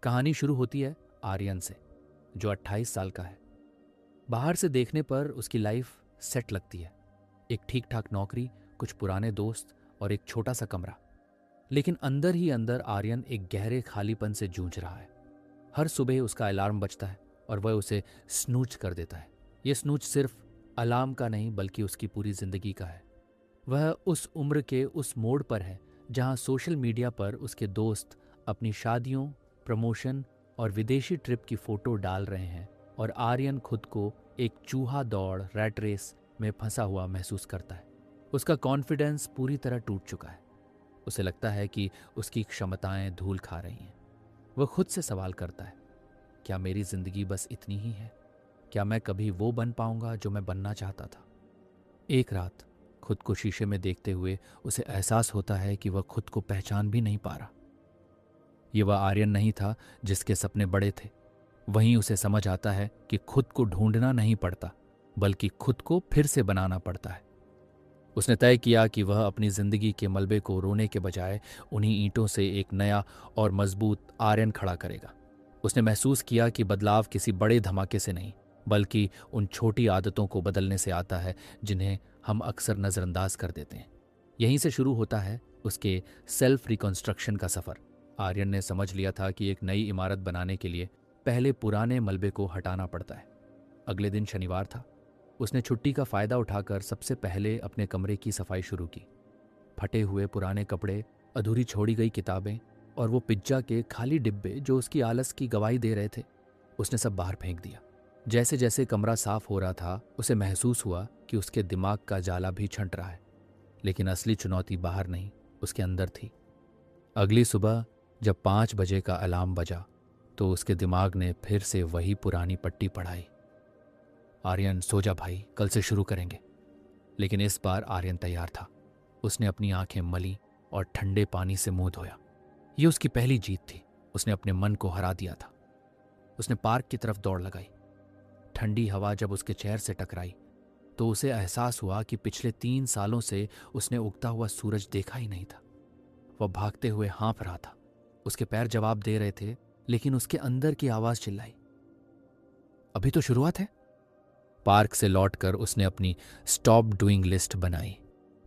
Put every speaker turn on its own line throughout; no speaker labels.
कहानी शुरू होती है आर्यन से, जो 28 साल का है। बाहर से देखने पर उसकी लाइफ सेट लगती है, एक ठीक ठाक नौकरी, कुछ पुराने दोस्त और एक छोटा सा कमरा। लेकिन अंदर ही अंदर आर्यन एक गहरे खालीपन से जूझ रहा है। हर सुबह उसका अलार्म बजता है और वह उसे स्नूज कर देता है। यह स्नूज सिर्फ अलार्म का नहीं बल्कि उसकी पूरी जिंदगी का है। वह उस उम्र के उस मोड़ पर है जहां सोशल मीडिया पर उसके दोस्त अपनी शादियों, प्रमोशन और विदेशी ट्रिप की फोटो डाल रहे हैं और आर्यन खुद को एक चूहा दौड़ रैट रेस में फंसा हुआ महसूस करता है। उसका कॉन्फिडेंस पूरी तरह टूट चुका है। उसे लगता है कि उसकी क्षमताएं धूल खा रही हैं। वह खुद से सवाल करता है, क्या मेरी जिंदगी बस इतनी ही है? क्या मैं कभी वो बन पाऊंगा जो मैं बनना चाहता था? एक रात खुद को शीशे में देखते हुए उसे एहसास होता है कि वह खुद को पहचान भी नहीं पा रहा। ये वह आर्यन नहीं था जिसके सपने बड़े थे। वहीं उसे समझ आता है कि खुद को ढूंढना नहीं पड़ता, बल्कि खुद को फिर से बनाना पड़ता है। उसने तय किया कि वह अपनी जिंदगी के मलबे को रोने के बजाय उन्हीं ईंटों से एक नया और मजबूत आर्यन खड़ा करेगा। उसने महसूस किया कि बदलाव किसी बड़े धमाके से नहीं, बल्कि उन छोटी आदतों को बदलने से आता है जिन्हें हम अक्सर नज़रअंदाज कर देते हैं। यहीं से शुरू होता है उसके सेल्फ रिकंस्ट्रक्शन का सफ़र। आर्यन ने समझ लिया था कि एक नई इमारत बनाने के लिए पहले पुराने मलबे को हटाना पड़ता है। अगले दिन शनिवार था। उसने छुट्टी का फ़ायदा उठाकर सबसे पहले अपने कमरे की सफाई शुरू की। फटे हुए पुराने कपड़े, अधूरी छोड़ी गई किताबें और वो पिज्जा के खाली डिब्बे जो उसकी आलस की गवाही दे रहे थे, उसने सब बाहर फेंक दिया। जैसे जैसे कमरा साफ हो रहा था, उसे महसूस हुआ कि उसके दिमाग का जाला भी छंट रहा है। लेकिन असली चुनौती बाहर नहीं, उसके अंदर थी। अगली सुबह जब 5 बजे का अलार्म बजा तो उसके दिमाग ने फिर से वही पुरानी पट्टी पढ़ाई। आर्यन, सो जा भाई, कल से शुरू करेंगे। लेकिन इस बार आर्यन तैयार था। उसने अपनी आंखें मली और ठंडे पानी से मुंह धोया। ये उसकी पहली जीत थी। उसने अपने मन को हरा दिया था। उसने पार्क की तरफ दौड़ लगाई। ठंडी हवा जब उसके चेहरे से टकराई तो उसे एहसास हुआ कि पिछले 3 सालों से उसने उगता हुआ सूरज देखा ही नहीं था। वह भागते हुए हाँफ रहा था। उसके पैर जवाब दे रहे थे, लेकिन उसके अंदर की आवाज चिल्लाई, अभी तो शुरुआत है। पार्क से लौटकर उसने अपनी स्टॉप डूइंग लिस्ट बनाई।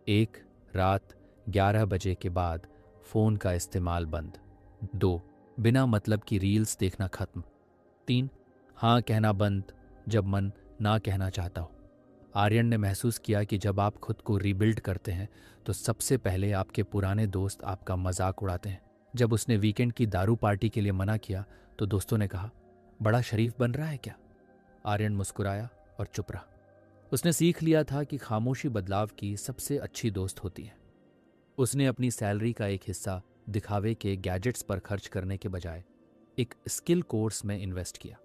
1, रात 11 बजे के बाद फोन का इस्तेमाल बंद। 2, बिना मतलब की रील्स देखना खत्म। 3, हाँ कहना बंद जब मन ना कहना चाहता हो। आर्यन ने महसूस किया कि जब आप खुद को रीबिल्ड करते हैं तो सबसे पहले आपके पुराने दोस्त आपका मजाक उड़ाते हैं। जब उसने वीकेंड की दारू पार्टी के लिए मना किया तो दोस्तों ने कहा, बड़ा शरीफ बन रहा है क्या? आर्यन मुस्कुराया और चुप रहा। उसने सीख लिया था कि खामोशी बदलाव की सबसे अच्छी दोस्त होती है। उसने अपनी सैलरी का एक हिस्सा दिखावे के गैजेट्स पर खर्च करने के बजाय एक स्किल कोर्स में इन्वेस्ट किया।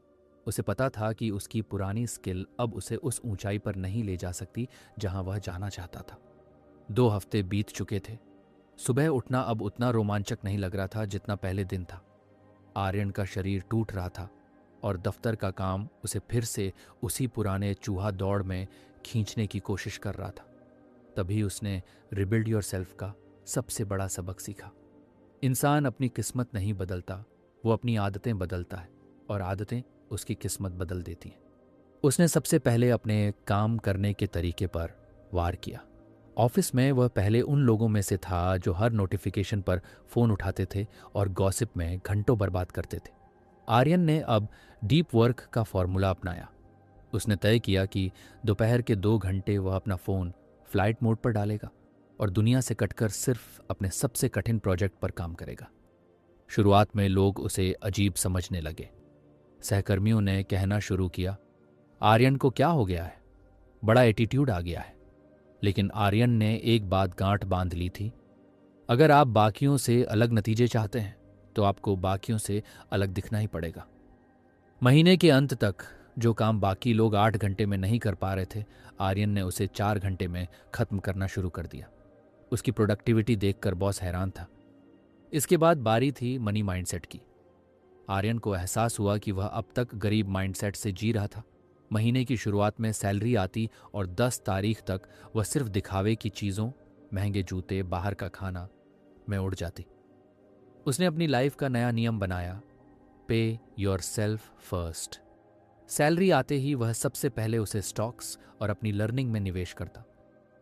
उसे पता था कि उसकी पुरानी स्किल अब उसे उस ऊंचाई पर नहीं ले जा सकती जहां वह जाना चाहता था। 2 हफ्ते बीत चुके थे। सुबह उठना अब उतना रोमांचक नहीं लग रहा था जितना पहले दिन था। आर्यन का शरीर टूट रहा था और दफ्तर का काम उसे फिर से उसी पुराने चूहा दौड़ में खींचने की कोशिश कर रहा था। तभी उसने रिबिल्ड योरसेल्फ का सबसे बड़ा सबक सीखा। इंसान अपनी किस्मत नहीं बदलता, वो अपनी आदतें बदलता है और आदतें उसकी किस्मत बदल देती हैं। उसने सबसे पहले अपने काम करने के तरीके पर वार किया। ऑफिस में वह पहले उन लोगों में से था जो हर नोटिफिकेशन पर फोन उठाते थे और गॉसिप में घंटों बर्बाद करते थे। आर्यन ने अब डीप वर्क का फॉर्मूला अपनाया। उसने तय किया कि दोपहर के 2 घंटे वह अपना फ़ोन फ्लाइट मोड पर डालेगा और दुनिया से कटकर सिर्फ अपने सबसे कठिन प्रोजेक्ट पर काम करेगा। शुरुआत में लोग उसे अजीब समझने लगे। सहकर्मियों ने कहना शुरू किया, आर्यन को क्या हो गया है, बड़ा एटीट्यूड आ गया है। लेकिन आर्यन ने एक बात गांठ बांध ली थी, अगर आप बाकियों से अलग नतीजे चाहते हैं तो आपको बाकियों से अलग दिखना ही पड़ेगा। महीने के अंत तक जो काम बाकी लोग 8 घंटे में नहीं कर पा रहे थे, आर्यन ने उसे 4 घंटे में खत्म करना शुरू कर दिया। उसकी प्रोडक्टिविटी देखकर बॉस हैरान था। इसके बाद बारी थी मनी माइंडसेट की। आर्यन को एहसास हुआ कि वह अब तक गरीब माइंडसेट से जी रहा था। महीने की शुरुआत में सैलरी आती और 10 तारीख तक वह सिर्फ दिखावे की चीज़ों, महंगे जूते, बाहर का खाना में उड़ जाती। उसने अपनी लाइफ का नया नियम बनाया, पे योर सेल्फ फर्स्ट। सैलरी आते ही वह सबसे पहले उसे स्टॉक्स और अपनी लर्निंग में निवेश करता।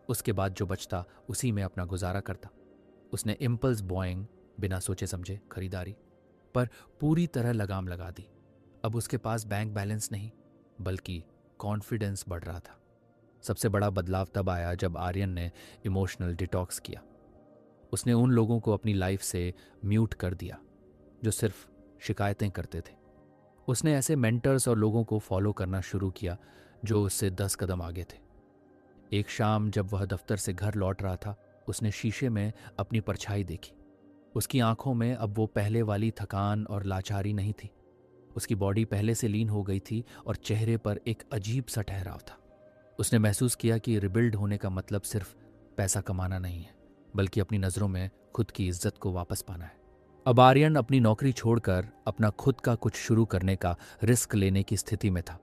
उसके बाद जो बचता उसी में अपना गुजारा करता। उसने इम्पल्स बॉइंग, बिना सोचे समझे खरीदारी पर पूरी तरह लगाम लगा दी। अब उसके पास बैंक बैलेंस नहीं बल्कि कॉन्फिडेंस बढ़ रहा था। सबसे बड़ा बदलाव तब आया जब आर्यन ने इमोशनल डिटॉक्स किया। उसने उन लोगों को अपनी लाइफ से म्यूट कर दिया जो सिर्फ शिकायतें करते थे। उसने ऐसे मेंटर्स और लोगों को फॉलो करना शुरू किया जो उससे 10 कदम आगे थे। एक शाम जब वह दफ्तर से घर लौट रहा था, उसने शीशे में अपनी परछाई देखी। उसकी आंखों में अब वो पहले वाली थकान और लाचारी नहीं थी। उसकी बॉडी पहले से लीन हो गई थी और चेहरे पर एक अजीब सा ठहराव था। उसने महसूस किया कि रिबिल्ड होने का मतलब सिर्फ पैसा कमाना नहीं है, बल्कि अपनी नज़रों में खुद की इज्जत को वापस पाना है। अब आर्यन अपनी नौकरी छोड़कर अपना खुद का कुछ शुरू करने का रिस्क लेने की स्थिति में था।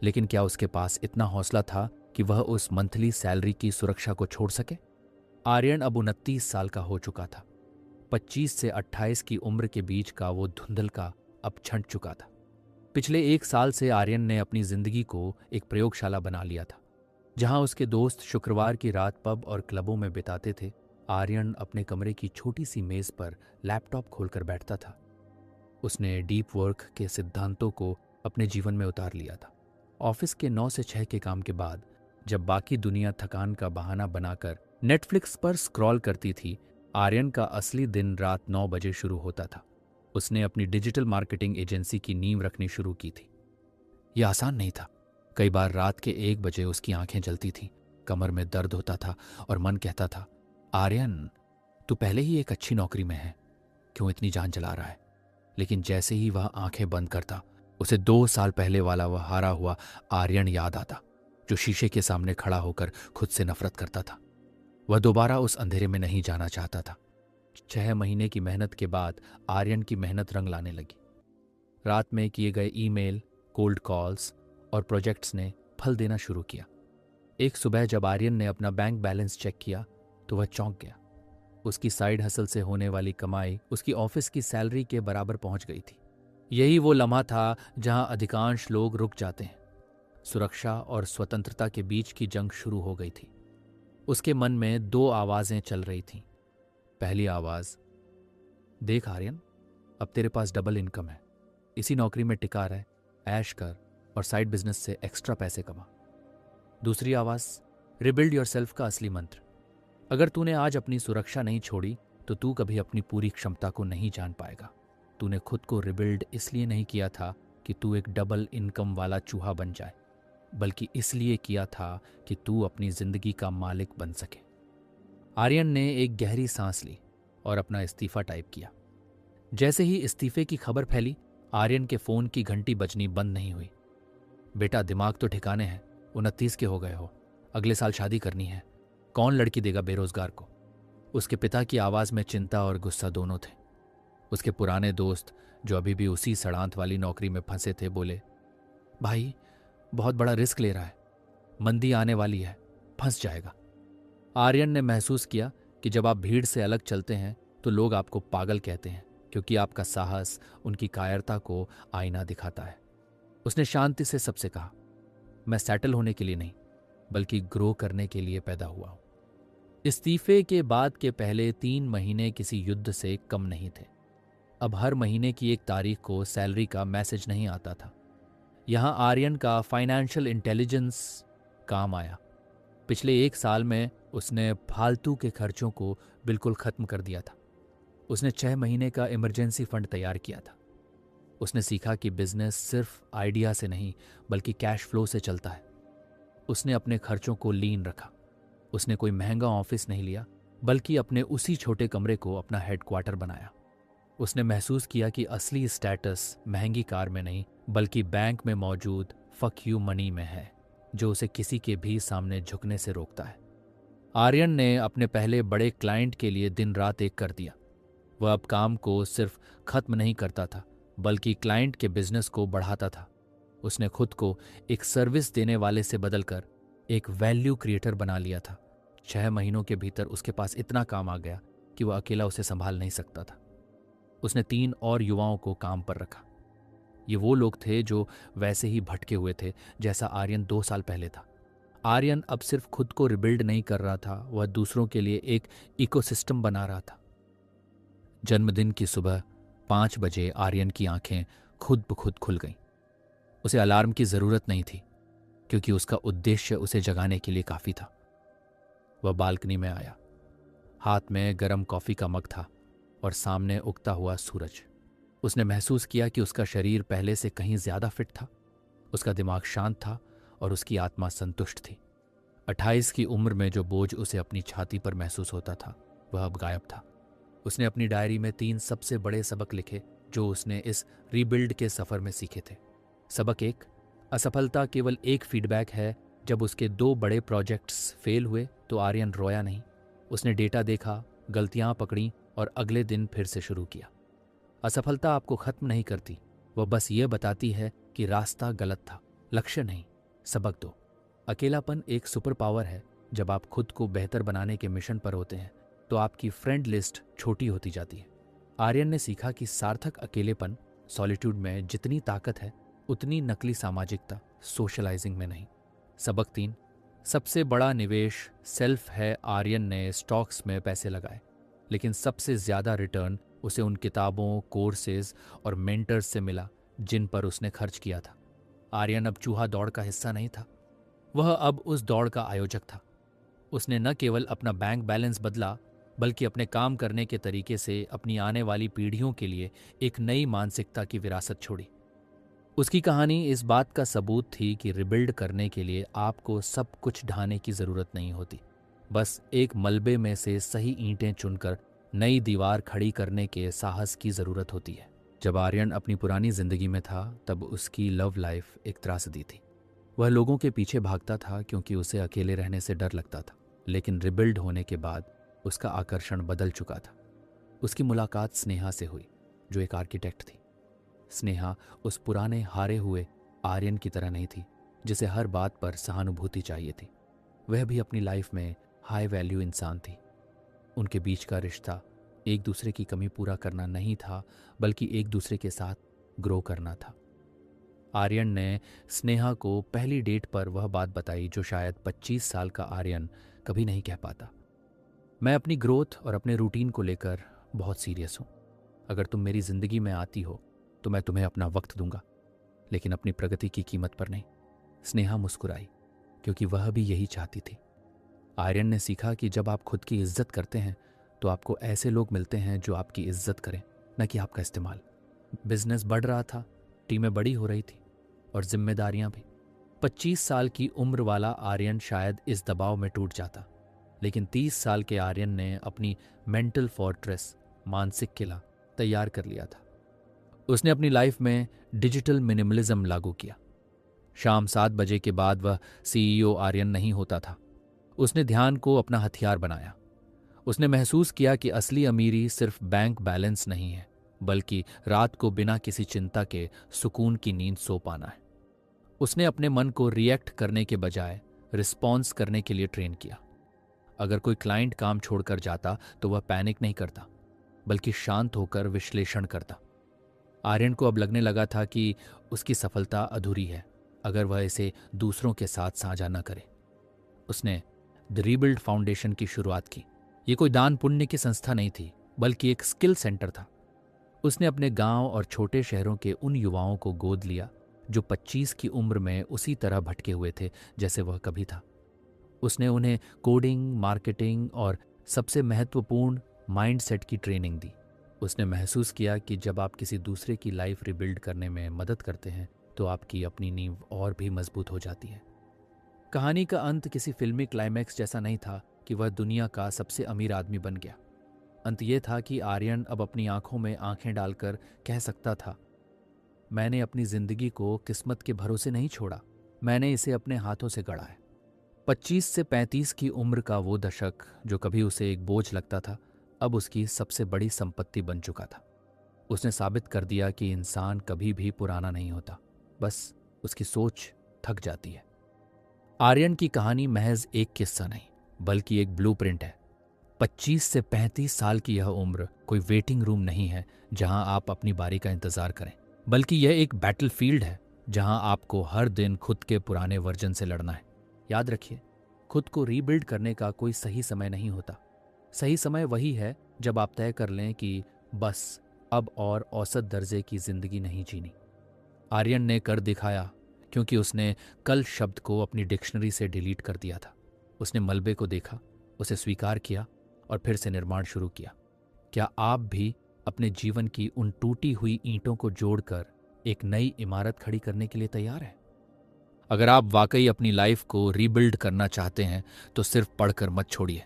लेकिन क्या उसके पास इतना हौसला था कि वह उस मंथली सैलरी की सुरक्षा को छोड़ सके? आर्यन अब 29 साल का हो चुका था। 25 से 28 की उम्र के बीच का वो धुंधलका अब छंट चुका था। पिछले 1 साल से आर्यन ने अपनी जिंदगी को एक प्रयोगशाला बना लिया था। जहां उसके दोस्त शुक्रवार की रात पब और क्लबों में बिताते थे, आर्यन अपने कमरे की छोटी सी मेज पर लैपटॉप खोलकर बैठता था। उसने डीप वर्क के सिद्धांतों को अपने जीवन में उतार लिया था। ऑफिस के 9 से 6 के काम के बाद जब बाकी दुनिया थकान का बहाना बनाकर नेटफ्लिक्स पर स्क्रॉल करती थी, आर्यन का असली दिन रात 9 बजे शुरू होता था। उसने अपनी डिजिटल मार्केटिंग एजेंसी की नींव रखनी शुरू की थी। यह आसान नहीं था। कई बार रात के 1 बजे उसकी आंखें जलती थीं, कमर में दर्द होता था और मन कहता था, आर्यन, तू पहले ही एक अच्छी नौकरी में है, क्यों इतनी जान जला रहा है? लेकिन जैसे ही वह आंखें बंद करता, उसे 2 साल पहले वाला वह हारा हुआ आर्यन याद आता, जो शीशे के सामने खड़ा होकर खुद से नफरत करता था। वह दोबारा उस अंधेरे में नहीं जाना चाहता था। 6 महीने की मेहनत के बाद आर्यन की मेहनत रंग लाने लगी। रात में किए गए ईमेल, कोल्ड कॉल्स और प्रोजेक्ट्स ने फल देना शुरू किया। एक सुबह जब आर्यन ने अपना बैंक बैलेंस चेक किया तो वह चौंक गया। उसकी साइड हसल से होने वाली कमाई उसकी ऑफिस की सैलरी के बराबर पहुंच गई थी। यही वो लम्हा था जहां अधिकांश लोग रुक जाते हैं। सुरक्षा और स्वतंत्रता के बीच की जंग शुरू हो गई थी। उसके मन में 2 आवाजें चल रही थीं। पहली आवाज, देख आर्यन, अब तेरे पास डबल इनकम है, इसी नौकरी में टिका रह, ऐश कर और साइड बिजनेस से एक्स्ट्रा पैसे कमा। दूसरी आवाज, रिबिल्ड योरसेल्फ का असली मंत्र, अगर तूने आज अपनी सुरक्षा नहीं छोड़ी तो तू कभी अपनी पूरी क्षमता को नहीं जान पाएगा। तूने खुद को रिबिल्ड इसलिए नहीं किया था कि तू एक डबल इनकम वाला चूहा बन जाए, बल्कि इसलिए किया था कि तू अपनी जिंदगी का मालिक बन सके। आर्यन ने एक गहरी सांस ली और अपना इस्तीफा टाइप किया। जैसे ही इस्तीफे की खबर फैली, आर्यन के फोन की घंटी बजनी बंद नहीं हुई। बेटा, दिमाग तो ठिकाने हैं, 29 के हो गए हो, अगले साल शादी करनी है, कौन लड़की देगा बेरोजगार को? उसके पिता की आवाज में चिंता और गुस्सा दोनों थे। उसके पुराने दोस्त, जो अभी भी उसी सड़ांत वाली नौकरी में फंसे थे, बोले, भाई बहुत बड़ा रिस्क ले रहा है, मंदी आने वाली है, फंस जाएगा। आर्यन ने महसूस किया कि जब आप भीड़ से अलग चलते हैं तो लोग आपको पागल कहते हैं, क्योंकि आपका साहस उनकी कायरता को आईना दिखाता है। उसने शांति से सबसे कहा, मैं सेटल होने के लिए नहीं बल्कि ग्रो करने के लिए पैदा हुआ हूं। इस्तीफे के बाद के पहले 3 महीने किसी युद्ध से कम नहीं थे। अब हर महीने की 1 तारीख को सैलरी का मैसेज नहीं आता था। यहां आर्यन का फाइनेंशियल इंटेलिजेंस काम आया। पिछले 1 साल में उसने फालतू के खर्चों को बिल्कुल खत्म कर दिया था। उसने 6 महीने का इमरजेंसी फंड तैयार किया था। उसने सीखा कि बिजनेस सिर्फ आइडिया से नहीं बल्कि कैश फ्लो से चलता है। उसने अपने खर्चों को लीन रखा। उसने कोई महंगा ऑफिस नहीं लिया बल्कि अपने उसी छोटे कमरे को अपना हेडक्वार्टर बनाया। उसने महसूस किया कि असली स्टेटस महंगी कार में नहीं बल्कि बैंक में मौजूद फक यू मनी में है, जो उसे किसी के भी सामने झुकने से रोकता है। आर्यन ने अपने पहले बड़े क्लाइंट के लिए दिन रात एक कर दिया। वह अब काम को सिर्फ खत्म नहीं करता था बल्कि क्लाइंट के बिजनेस को बढ़ाता था। उसने खुद को एक सर्विस देने वाले से बदलकर एक वैल्यू क्रिएटर बना लिया था। 6 महीनों के भीतर उसके पास इतना काम आ गया कि वह अकेला उसे संभाल नहीं सकता था। उसने 3 और युवाओं को काम पर रखा। ये वो लोग थे जो वैसे ही भटके हुए थे जैसा आर्यन 2 साल पहले था। आर्यन अब सिर्फ खुद को रिबिल्ड नहीं कर रहा था, वह दूसरों के लिए एक इकोसिस्टम बना रहा था। जन्मदिन की सुबह 5 बजे आर्यन की आंखें खुद ब खुद खुल गईं। उसे अलार्म की जरूरत नहीं थी, क्योंकि उसका उद्देश्य उसे जगाने के लिए काफी था। वह बालकनी में आया। हाथ में गर्म कॉफी का मग था और सामने उगता हुआ सूरज। उसने महसूस किया कि उसका शरीर पहले से कहीं ज्यादा फिट था, उसका दिमाग शांत था और उसकी आत्मा संतुष्ट थी। 28 की उम्र में जो बोझ उसे अपनी छाती पर महसूस होता था, वह अब गायब था। उसने अपनी डायरी में 3 सबसे बड़े सबक लिखे जो उसने इस रीबिल्ड के सफर में सीखे थे। सबक 1, असफलता केवल एक फीडबैक है। जब उसके 2 बड़े प्रोजेक्ट्स फेल हुए तो आर्यन रोया नहीं। उसने डेटा देखा, गलतियां पकड़ी और अगले दिन फिर से शुरू किया। असफलता आपको खत्म नहीं करती, वह बस ये बताती है कि रास्ता गलत था, लक्ष्य नहीं। सबक 2, अकेलापन एक सुपर पावर है। जब आप खुद को बेहतर बनाने के मिशन पर होते हैं तो आपकी फ्रेंड लिस्ट छोटी होती जाती है। आर्यन ने सीखा कि सार्थक अकेलेपन, सॉलिट्यूड में जितनी ताकत है उतनी नकली सामाजिकता, सोशलाइजिंग में नहीं। सबक 3, सबसे बड़ा निवेश सेल्फ है। आर्यन ने स्टॉक्स में पैसे लगाए, लेकिन सबसे ज्यादा रिटर्न उसे उन किताबों, कोर्सेज और मेंटर्स से मिला जिन पर उसने खर्च किया था। आर्यन अब चूहा दौड़ का हिस्सा नहीं था, वह अब उस दौड़ का आयोजक था। उसने न केवल अपना बैंक बैलेंस बदला, बल्कि अपने काम करने के तरीके से अपनी आने वाली पीढ़ियों के लिए एक नई मानसिकता की विरासत छोड़ी। उसकी कहानी इस बात का सबूत थी कि रिबिल्ड करने के लिए आपको सब कुछ ढाने की जरूरत नहीं होती, बस एक मलबे में से सही ईंटें चुनकर नई दीवार खड़ी करने के साहस की जरूरत होती है। जब आर्यन अपनी पुरानी जिंदगी में था तब उसकी लव लाइफ एक त्रासदी थी। वह लोगों के पीछे भागता था क्योंकि उसे अकेले रहने से डर लगता था, लेकिन रिबिल्ड होने के बाद उसका आकर्षण बदल चुका था। उसकी मुलाकात स्नेहा से हुई, जो एक आर्किटेक्ट थी। स्नेहा उस पुराने हारे हुए आर्यन की तरह नहीं थी जिसे हर बात पर सहानुभूति चाहिए थी। वह भी अपनी लाइफ में हाई वैल्यू इंसान थी। उनके बीच का रिश्ता एक दूसरे की कमी पूरा करना नहीं था, बल्कि एक दूसरे के साथ ग्रो करना था। आर्यन ने स्नेहा को पहली डेट पर वह बात बताई जो शायद 25 साल का आर्यन कभी नहीं कह पाता। मैं अपनी ग्रोथ और अपने रूटीन को लेकर बहुत सीरियस हूँ। अगर तुम मेरी जिंदगी में आती हो तो मैं तुम्हें अपना वक्त दूंगा, लेकिन अपनी प्रगति की कीमत पर नहीं। स्नेहा मुस्कुराई, क्योंकि वह भी यही चाहती थी। आर्यन ने सीखा कि जब आप खुद की इज्जत करते हैं तो आपको ऐसे लोग मिलते हैं जो आपकी इज्जत करें, न कि आपका इस्तेमाल। बिजनेस बढ़ रहा था, टीमें बड़ी हो रही थी और जिम्मेदारियां भी। 25 साल की उम्र वाला आर्यन शायद इस दबाव में टूट जाता, लेकिन 30 साल के आर्यन ने अपनी मेंटल फोर्ट्रेस, मानसिक किला तैयार कर लिया था। उसने अपनी लाइफ में डिजिटल मिनिमलिज्म लागू किया। शाम 7 बजे के बाद वह सीईओ आर्यन नहीं होता था। उसने ध्यान को अपना हथियार बनाया। उसने महसूस किया कि असली अमीरी सिर्फ बैंक बैलेंस नहीं है, बल्कि रात को बिना किसी चिंता के सुकून की नींद सो पाना है। उसने अपने मन को रिएक्ट करने के बजाय रिस्पॉन्स करने के लिए ट्रेन किया। अगर कोई क्लाइंट काम छोड़कर जाता तो वह पैनिक नहीं करता, बल्कि शांत होकर विश्लेषण करता। आर्यन को अब लगने लगा था कि उसकी सफलता अधूरी है अगर वह इसे दूसरों के साथ साझा न करे। उसने द रीबिल्ड फाउंडेशन की शुरुआत की। ये कोई दान पुण्य की संस्था नहीं थी, बल्कि एक स्किल सेंटर था। उसने अपने गांव और छोटे शहरों के उन युवाओं को गोद लिया जो 25 की उम्र में उसी तरह भटके हुए थे जैसे वह कभी था। उसने उन्हें कोडिंग, मार्केटिंग और सबसे महत्वपूर्ण माइंडसेट की ट्रेनिंग दी। उसने महसूस किया कि जब आप किसी दूसरे की लाइफ रिबिल्ड करने में मदद करते हैं तो आपकी अपनी नींव और भी मजबूत हो जाती है। कहानी का अंत किसी फिल्मी क्लाइमैक्स जैसा नहीं था कि वह दुनिया का सबसे अमीर आदमी बन गया। अंत ये था कि आर्यन अब अपनी आंखों में आंखें डालकर कह सकता था, मैंने अपनी जिंदगी को किस्मत के भरोसे नहीं छोड़ा, मैंने इसे अपने हाथों से गढ़ा है। 25 से 35 की उम्र का वो दशक जो कभी उसे एक बोझ लगता था, अब उसकी सबसे बड़ी संपत्ति बन चुका था। उसने साबित कर दिया कि इंसान कभी भी पुराना नहीं होता, बस उसकी सोच थक जाती है। आर्यन की कहानी महज एक किस्सा नहीं, बल्कि एक ब्लूप्रिंट है। 25 से 35 साल की यह उम्र कोई वेटिंग रूम नहीं है जहां आप अपनी बारी का इंतजार करें, बल्कि यह एक बैटलफील्ड है जहां आपको हर दिन खुद के पुराने वर्जन से लड़ना है। याद रखिए, खुद को रीबिल्ड करने का कोई सही समय नहीं होता। सही समय वही है जब आप तय कर लें कि बस अब और औसत दर्जे की जिंदगी नहीं जीनी। आर्यन ने कर दिखाया, क्योंकि उसने कल शब्द को अपनी डिक्शनरी से डिलीट कर दिया था। उसने मलबे को देखा, उसे स्वीकार किया और फिर से निर्माण शुरू किया। क्या आप भी अपने जीवन की उन टूटी हुई ईंटों को जोड़कर एक नई इमारत खड़ी करने के लिए तैयार हैं? अगर आप वाकई अपनी लाइफ को रीबिल्ड करना चाहते हैं तो सिर्फ पढ़कर मत छोड़िए।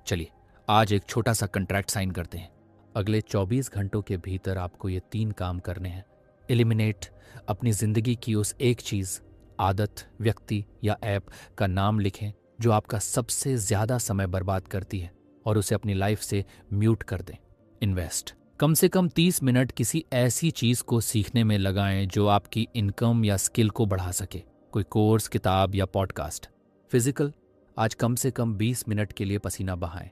चलिए आज एक छोटा सा कॉन्ट्रैक्ट साइन करते हैं। अगले 24 घंटों के भीतर आपको ये 3 काम करने हैं। एलिमिनेट अपनी जिंदगी की उस एक चीज, आदत, व्यक्ति या ऐप का नाम लिखें जो आपका सबसे ज्यादा समय बर्बाद करती है और उसे अपनी लाइफ से म्यूट कर दें। इन्वेस्ट कम से कम 30 मिनट किसी ऐसी चीज को सीखने में लगाएं जो आपकी इनकम या स्किल को बढ़ा सके। कोई कोर्स, किताब या पॉडकास्ट। फिजिकल, आज कम से कम 20 मिनट के लिए पसीना बहाएं,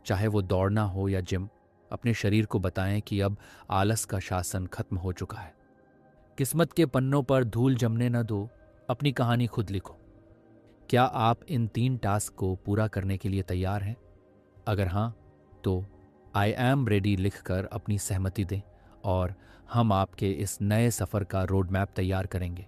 चाहे वो दौड़ना हो या जिम। अपने शरीर को बताएं कि अब आलस का शासन खत्म हो चुका है। किस्मत के पन्नों पर धूल जमने न दो, अपनी कहानी खुद लिखो। क्या आप इन 3 टास्क को पूरा करने के लिए तैयार हैं? अगर हाँ, तो आई एम रेडी लिखकर अपनी सहमति दें और हम आपके इस नए सफ़र का रोड मैप तैयार करेंगे।